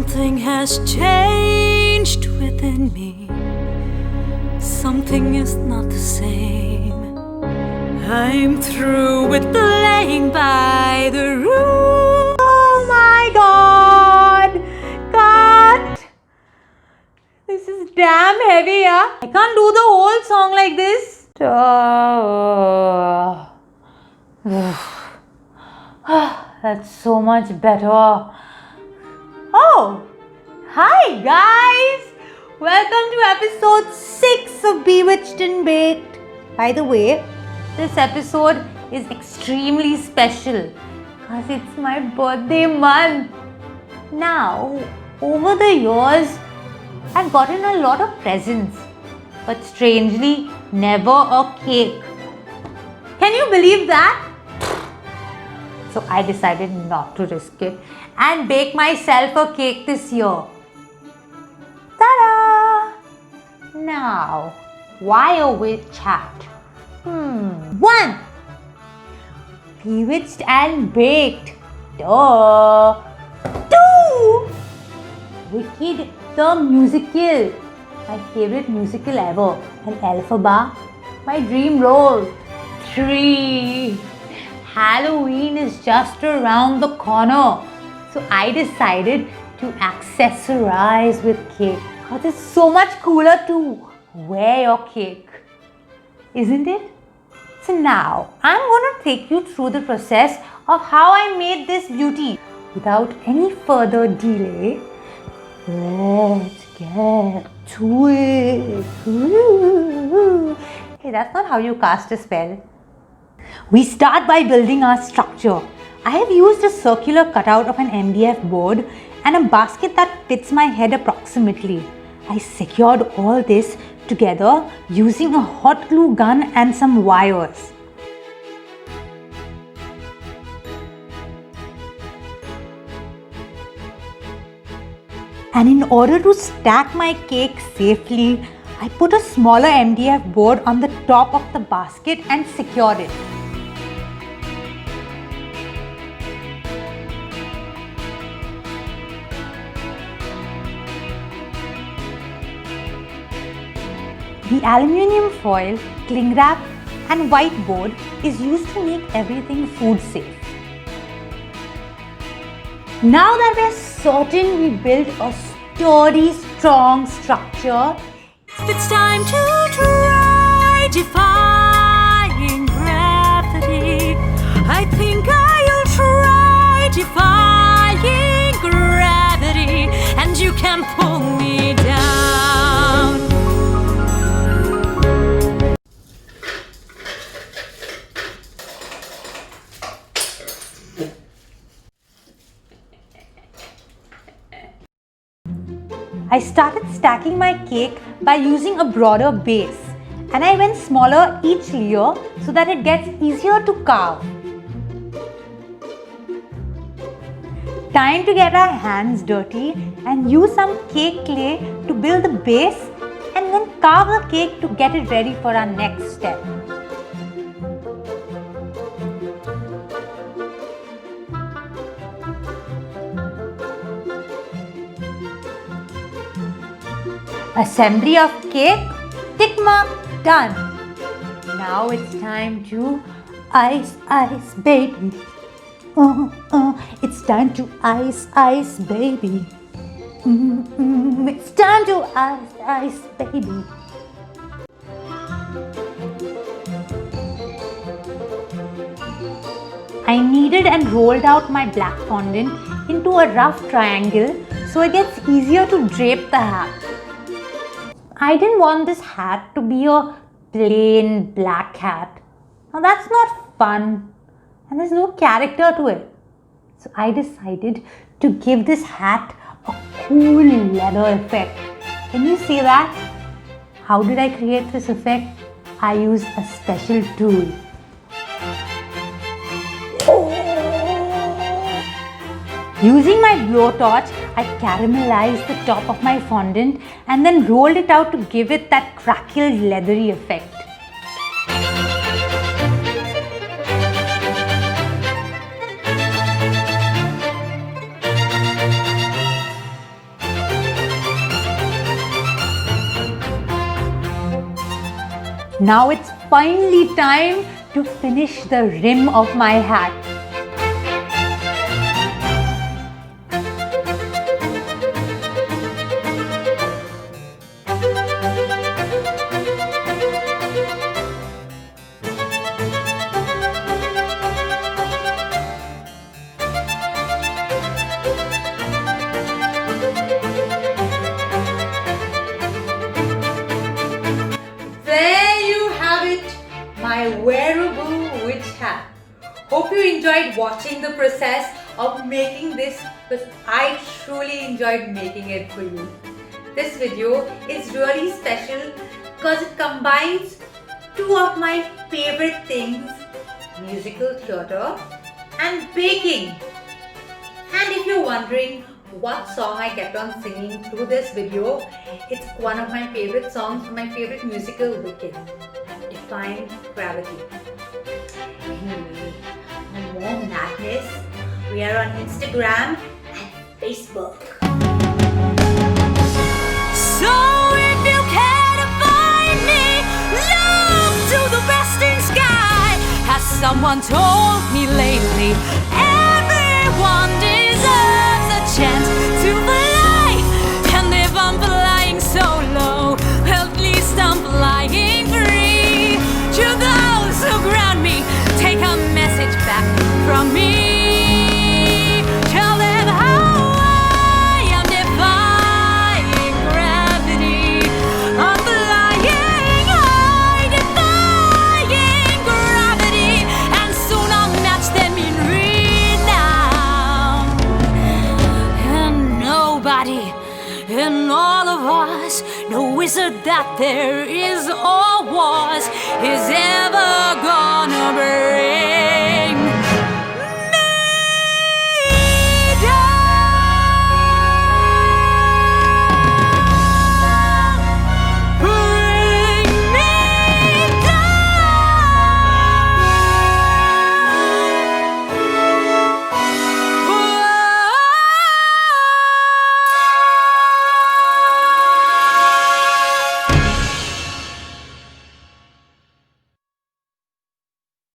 Something has changed within me. Something is not the same. I'm through with playing by the rules. Oh my god! Cut! This is damn heavy, yeah? I can't do the whole song like this. That's so much better. Oh! Hi guys! Welcome to episode 6 of Bewitched and Baked. By the way, this episode is extremely special because it's my birthday month. Now, over the years, I've gotten a lot of presents, but strangely, never a cake. Can you believe that? So I decided not to risk it and bake myself a cake this year. Ta-da! Now, why a witch hat? 1. Bewitched and baked. Duh. 2. Wicked the musical. My favorite musical ever. And Elphaba, my dream role. 3. Halloween is just around the corner. So I decided to accessorize with cake. Because it's so much cooler to wear your cake. Isn't it? So now, I'm going to take you through the process of how I made this beauty. Without any further delay, let's get to it. Ooh. Hey, that's not how you cast a spell. We start by building our structure. I have used a circular cutout of an MDF board and a basket that fits my head approximately. I secured all this together using a hot glue gun and some wires. And in order to stack my cake safely, I put a smaller MDF board on the top of the basket and secured it. The aluminium foil, cling wrap and whiteboard is used to make everything food safe. Now that we're certain we built a sturdy, strong structure, It's time to try defying gravity. I think I'll try defying gravity, and you can pull me down. I started stacking my cake by using a broader base, and I went smaller each layer so that it gets easier to carve. Time to get our hands dirty and use some cake clay to build the base and then carve the cake to get it ready for our next step. Assembly of cake, tick mark, done. Now it's time to ice, baby. It's time to ice, baby. It's time to ice, baby. I kneaded and rolled out my black fondant into a rough triangle so it gets easier to drape the hat. I didn't want this hat to be a plain black hat. Now that's not fun and there's no character to it. So I decided to give this hat a cool leather effect. Can you see that? How did I create this effect? I used a special tool. Using my blowtorch, I caramelized the top of my fondant and then rolled it out to give it that crackled leathery effect. Now it's finally time to finish the rim of my hat. There you have it, my wearable witch hat. Hope you enjoyed watching the process of making this, because I truly enjoyed making it for you. This video is really special because it combines two of my favorite things, musical theatre and baking. And if you're wondering what song I kept on singing through this video, it's one of my favorite songs from my favorite musical, Wicked, Defying Gravity. Anyway, for more madness, we are on Instagram and Facebook. So if you care to find me, look to the western sky. Has someone told me lately, everyone deserves a chance to fly. And if I'm flying so low, at least I'm flying free. To those who ground me, take a message back from me. Tell them how I am defying gravity. I'm flying high, defying gravity, and soon I'll match them in renown. And nobody in all of us, no wizard that there is or was, is ever gonna break